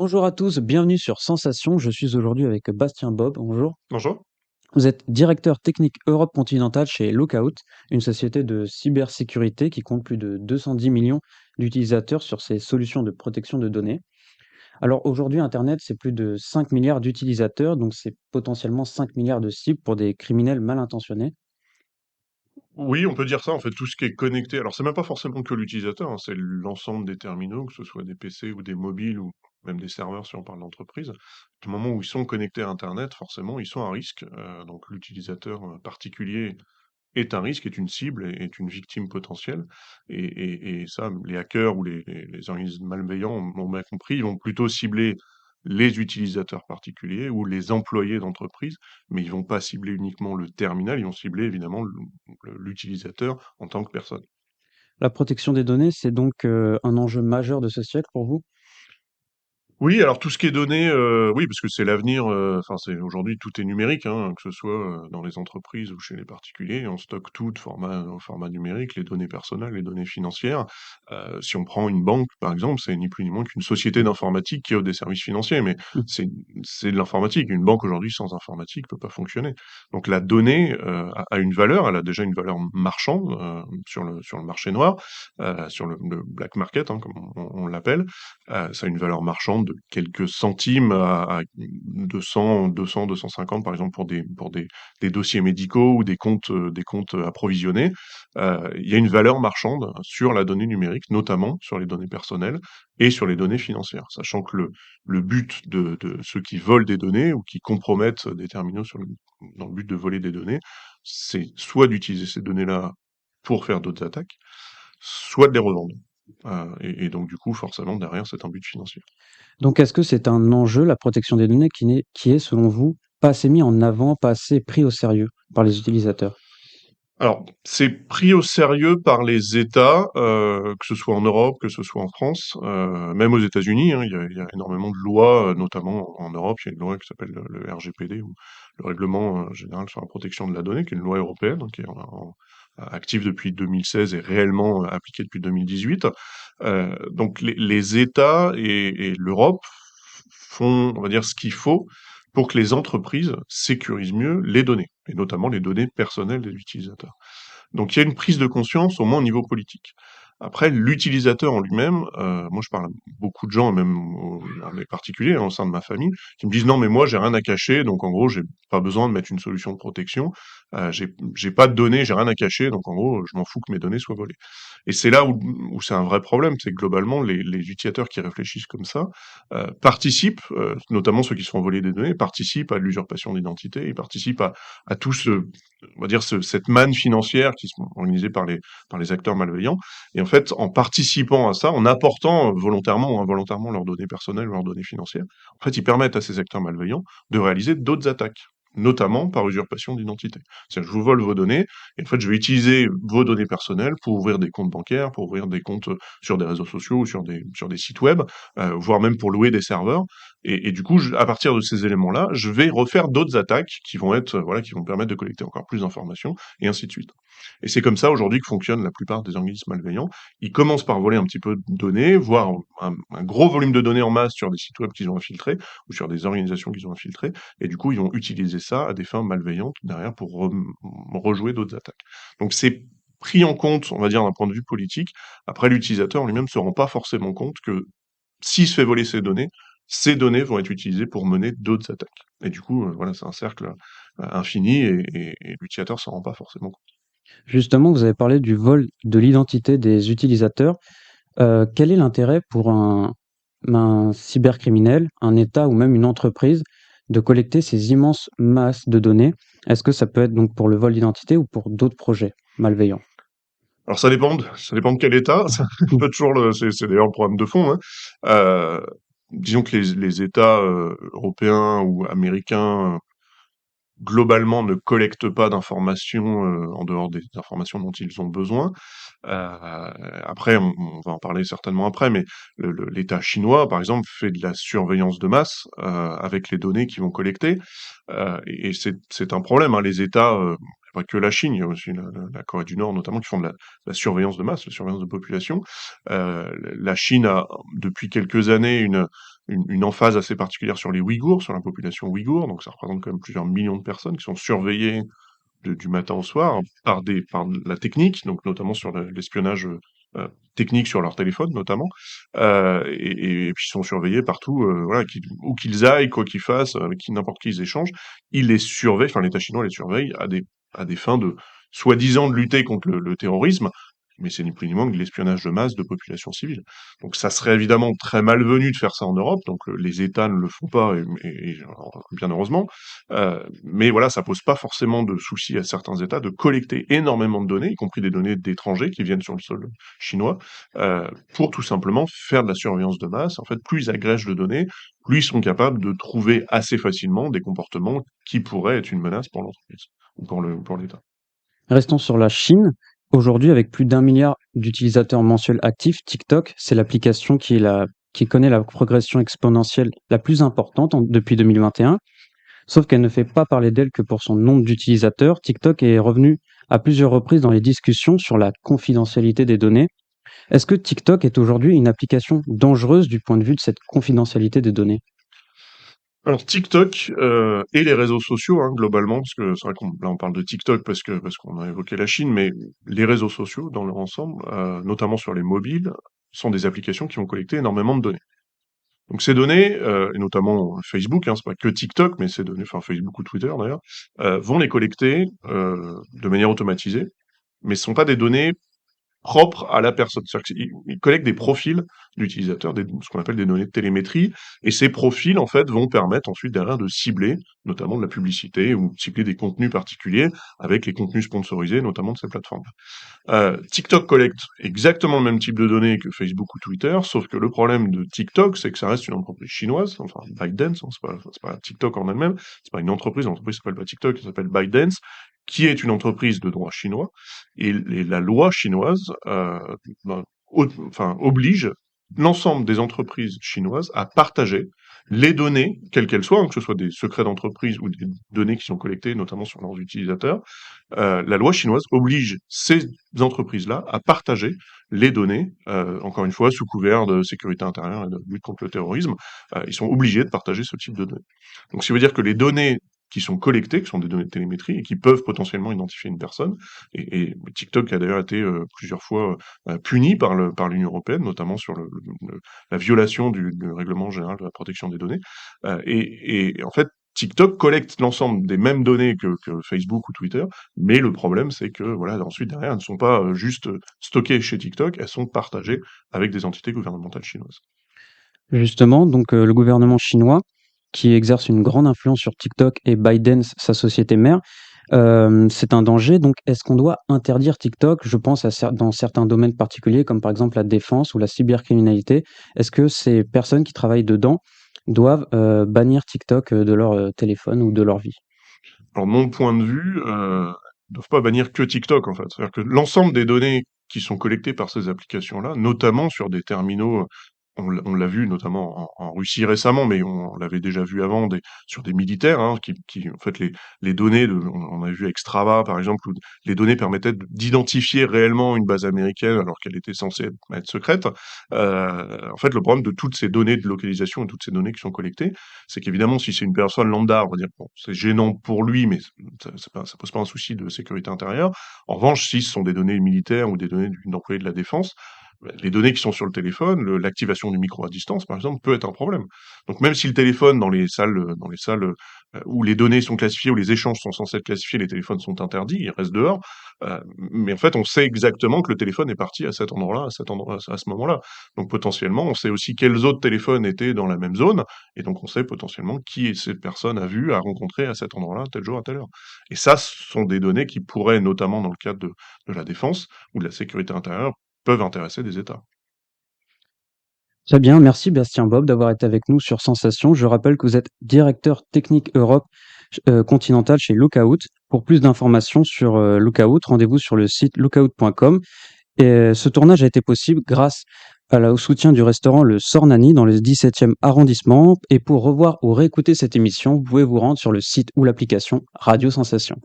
Bonjour à tous, bienvenue sur Sensation. Je suis aujourd'hui avec Bastien Bob. Bonjour. Bonjour. Vous êtes directeur technique Europe continentale chez Lookout, une société de cybersécurité qui compte plus de 210 millions d'utilisateurs sur ses solutions de protection de données. Alors aujourd'hui, Internet, c'est plus de 5 milliards d'utilisateurs, donc c'est potentiellement 5 milliards de cibles pour des criminels mal intentionnés. Oui, on peut dire ça, en fait, tout ce qui est connecté. Alors, c'est même pas forcément que l'utilisateur, hein, c'est l'ensemble des terminaux, que ce soit des PC ou des mobiles ou même des serveurs si on parle d'entreprise. Du moment où ils sont connectés à Internet, forcément, ils sont à risque. Donc, l'utilisateur particulier est un risque, est une cible, est une victime potentielle. Et ça, les hackers ou les organismes malveillants ont bien compris, ils vont plutôt cibler les utilisateurs particuliers ou les employés d'entreprise, mais ils vont pas cibler uniquement le terminal, ils vont cibler évidemment l'utilisateur en tant que personne. La protection des données, c'est donc un enjeu majeur de ce siècle pour vous? Oui, alors tout ce qui est donné, oui, parce que c'est l'avenir, enfin, c'est aujourd'hui tout est numérique, hein, que ce soit, dans les entreprises ou chez les particuliers. On stocke tout de format au format numérique, les données personnelles, les données financières. Si on prend une banque, par exemple, c'est ni plus ni moins qu'une société d'informatique qui offre des services financiers, mais Mmh. c'est c'est de l'informatique. Une banque aujourd'hui sans informatique peut pas fonctionner. Donc la donnée, a une valeur, elle a déjà une valeur marchande, sur le marché noir, sur le black market, hein, comme on l'appelle. Ça a une valeur marchande de quelques centimes à 200-250 par exemple pour des dossiers médicaux ou des comptes approvisionnés. Il y a une valeur marchande sur la donnée numérique, notamment sur les données personnelles et sur les données financières. Sachant que le but de ceux qui volent des données ou qui compromettent des terminaux dans le but de voler des données, c'est soit d'utiliser ces données-là pour faire d'autres attaques, soit de les revendre. Et donc du coup, forcément, derrière, c'est un but financier. Donc est-ce que c'est un enjeu, la protection des données, qui est, selon vous, pas assez mis en avant, pas assez pris au sérieux par les utilisateurs? Alors, c'est pris au sérieux par les États, que ce soit en Europe, que ce soit en France, même aux États-Unis, hein, il y a énormément de lois, notamment en Europe, il y a une loi qui s'appelle le RGPD ou le Règlement général sur la protection de la donnée, qui est une loi européenne, hein, qui est active depuis 2016 et réellement appliquée depuis 2018. Donc les États et l'Europe font, on va dire, ce qu'il faut pour que les entreprises sécurisent mieux les données, et notamment les données personnelles des utilisateurs. Donc il y a une prise de conscience, au moins au niveau politique. Après, l'utilisateur en lui-même, moi je parle à beaucoup de gens, même à des particuliers hein, au sein de ma famille, qui me disent non mais moi j'ai rien à cacher, donc en gros j'ai pas besoin de mettre une solution de protection, j'ai pas de données, j'ai rien à cacher, donc en gros je m'en fous que mes données soient volées. Et c'est là où c'est un vrai problème, c'est que globalement les utilisateurs qui réfléchissent comme ça participent, notamment ceux qui se font voler des données, participent à l'usurpation d'identité, ils participent à tout ce, on va dire cette manne financière qui sont organisée par les acteurs malveillants. Et en fait, en participant à ça, en apportant volontairement ou involontairement leurs données personnelles, leurs données financières, en fait, ils permettent à ces acteurs malveillants de réaliser d'autres attaques, notamment par usurpation d'identité. C'est-à-dire, je vous vole vos données, et en fait, je vais utiliser vos données personnelles pour ouvrir des comptes bancaires, pour ouvrir des comptes sur des réseaux sociaux ou sur des sites web, voire même pour louer des serveurs. Et du coup, à partir de ces éléments-là, je vais refaire d'autres attaques qui vont être, voilà, qui vont permettre de collecter encore plus d'informations, et ainsi de suite. Et c'est comme ça aujourd'hui que fonctionnent la plupart des organismes malveillants. Ils commencent par voler un petit peu de données, voire un gros volume de données en masse sur des sites web qu'ils ont infiltrés ou sur des organisations qu'ils ont infiltrées. Et du coup, ils vont utiliser ça à des fins malveillantes derrière pour rejouer d'autres attaques. Donc c'est pris en compte, on va dire, d'un point de vue politique. Après, l'utilisateur lui-même ne se rend pas forcément compte que s'il se fait voler ses données, ces données vont être utilisées pour mener d'autres attaques. Et du coup, voilà, c'est un cercle infini et l'utilisateur s'en rend pas forcément compte. Justement, vous avez parlé du vol de l'identité des utilisateurs. Quel est l'intérêt pour un cybercriminel, un État ou même une entreprise de collecter ces immenses masses de données? Est-ce que ça peut être donc pour le vol d'identité ou pour d'autres projets malveillants? Alors ça dépend de quel État, c'est un peu toujours c'est d'ailleurs le problème de fond, hein. Heu, Disons que les États, européens ou américains, globalement ne collectent pas d'informations, en dehors des informations dont ils ont besoin. Après on va en parler certainement après, mais l'État chinois, par exemple, fait de la surveillance de masse, avec les données qu'ils vont collecter, et c'est un problème, hein. Les États, pas que la Chine, il y a aussi la Corée du Nord notamment qui font de la surveillance de masse, la surveillance de population. La Chine a depuis quelques années une emphase assez particulière sur les Ouïghours, sur la population ouïghour, donc ça représente quand même plusieurs millions de personnes qui sont surveillées du matin au soir par la technique, donc notamment sur l'espionnage technique sur leur téléphone notamment, et puis ils sont surveillés partout, voilà, où qu'ils aillent, quoi qu'ils fassent, avec n'importe qui ils échangent, ils les surveillent, enfin l'État chinois les surveille à des fins de soi-disant de lutter contre le terrorisme, mais c'est ni plus ni moins que de l'espionnage de masse de populations civiles. Donc ça serait évidemment très malvenu de faire ça en Europe, donc les États ne le font pas, alors, bien heureusement, mais voilà, ça pose pas forcément de soucis à certains États de collecter énormément de données, y compris des données d'étrangers qui viennent sur le sol chinois, pour tout simplement faire de la surveillance de masse. En fait, plus ils agrègent de données, plus ils sont capables de trouver assez facilement des comportements qui pourraient être une menace pour l'entreprise ou pour l'État. Restons sur la Chine. Aujourd'hui, avec plus d'1 milliard d'utilisateurs mensuels actifs, TikTok, c'est l'application qui connaît la progression exponentielle la plus importante depuis 2021. Sauf qu'elle ne fait pas parler d'elle que pour son nombre d'utilisateurs. TikTok est revenu à plusieurs reprises dans les discussions sur la confidentialité des données. Est-ce que TikTok est aujourd'hui une application dangereuse du point de vue de cette confidentialité des données? Alors TikTok et les réseaux sociaux, hein, globalement, parce que c'est vrai qu'on là on parle de TikTok parce qu'on a évoqué la Chine, mais les réseaux sociaux dans leur ensemble, notamment sur les mobiles, sont des applications qui vont collecter énormément de données. Donc ces données, et notamment Facebook, hein, c'est pas que TikTok, mais ces données, enfin Facebook ou Twitter d'ailleurs, vont les collecter de manière automatisée, mais ce sont pas des données propre à la personne. C'est-à-dire qu'ils collectent des profils d'utilisateurs, ce qu'on appelle des données de télémétrie, et ces profils, en fait, vont permettre ensuite derrière de cibler, notamment de la publicité ou de cibler des contenus particuliers avec les contenus sponsorisés, notamment de ces plateformes. TikTok collecte exactement le même type de données que Facebook ou Twitter, sauf que le problème de TikTok, c'est que ça reste une entreprise chinoise, enfin ByteDance, hein, c'est pas TikTok en elle-même, c'est pas une entreprise, l'entreprise s'appelle pas TikTok, elle s'appelle ByteDance, qui est une entreprise de droit chinois, et la loi chinoise ben, oblige l'ensemble des entreprises chinoises à partager les données, quelles qu'elles soient, hein, que ce soit des secrets d'entreprise ou des données qui sont collectées, notamment sur leurs utilisateurs. La loi chinoise oblige ces entreprises-là à partager les données, encore une fois, sous couvert de sécurité intérieure et de lutte contre le terrorisme. Ils sont obligés de partager ce type de données. Donc, ça veut dire que les données qui sont collectées, qui sont des données de télémétrie et qui peuvent potentiellement identifier une personne, et TikTok a d'ailleurs été plusieurs fois puni par l'Union européenne, notamment sur la violation du règlement général de la protection des données. Et en fait, TikTok collecte l'ensemble des mêmes données que Facebook ou Twitter, mais le problème, c'est que voilà, ensuite derrière, elles ne sont pas juste stockées chez TikTok, elles sont partagées avec des entités gouvernementales chinoises. Justement, donc le gouvernement chinois, qui exerce une grande influence sur TikTok et ByteDance, sa société mère, c'est un danger. Donc, est-ce qu'on doit interdire TikTok? Je pense dans certains domaines particuliers, comme par exemple la défense ou la cybercriminalité. Est-ce que ces personnes qui travaillent dedans doivent bannir TikTok de leur téléphone ou de leur vie? Alors, de mon point de vue, ils doivent pas bannir que TikTok, en fait. C'est-à-dire que l'ensemble des données qui sont collectées par ces applications-là, notamment sur des terminaux, on l'a vu notamment en Russie récemment, mais on l'avait déjà vu avant sur des militaires, hein, en fait, les données, on a vu avec Strava, par exemple, où les données permettaient d'identifier réellement une base américaine alors qu'elle était censée être secrète. En fait, le problème de toutes ces données de localisation et toutes ces données qui sont collectées, c'est qu'évidemment, si c'est une personne lambda, on va dire, bon, c'est gênant pour lui, mais ça pose pas un souci de sécurité intérieure. En revanche, si ce sont des données militaires ou des données d'employés de la défense, les données qui sont sur le téléphone, l'activation du micro à distance, par exemple, peut être un problème. Donc même si le téléphone, dans les salles où les données sont classifiées, où les échanges sont censés être classifiés, les téléphones sont interdits, ils restent dehors. Mais en fait, on sait exactement que le téléphone est parti à cet endroit-là, à cet endroit, à ce moment-là. Donc potentiellement, on sait aussi quels autres téléphones étaient dans la même zone, et donc on sait potentiellement qui cette personne a vu, a rencontré à cet endroit-là, tel jour, à telle heure. Et ça, ce sont des données qui pourraient, notamment dans le cadre de la défense ou de la sécurité intérieure, peuvent intéresser des États. Très bien, merci Bastien Bob d'avoir été avec nous sur Sensation. Je rappelle que vous êtes directeur technique Europe continental chez Lookout. Pour plus d'informations sur Lookout, rendez-vous sur le site lookout.com. Et ce tournage a été possible grâce au soutien du restaurant Le Sornani dans le 17e arrondissement. Et pour revoir ou réécouter cette émission, vous pouvez vous rendre sur le site ou l'application Radio Sensation.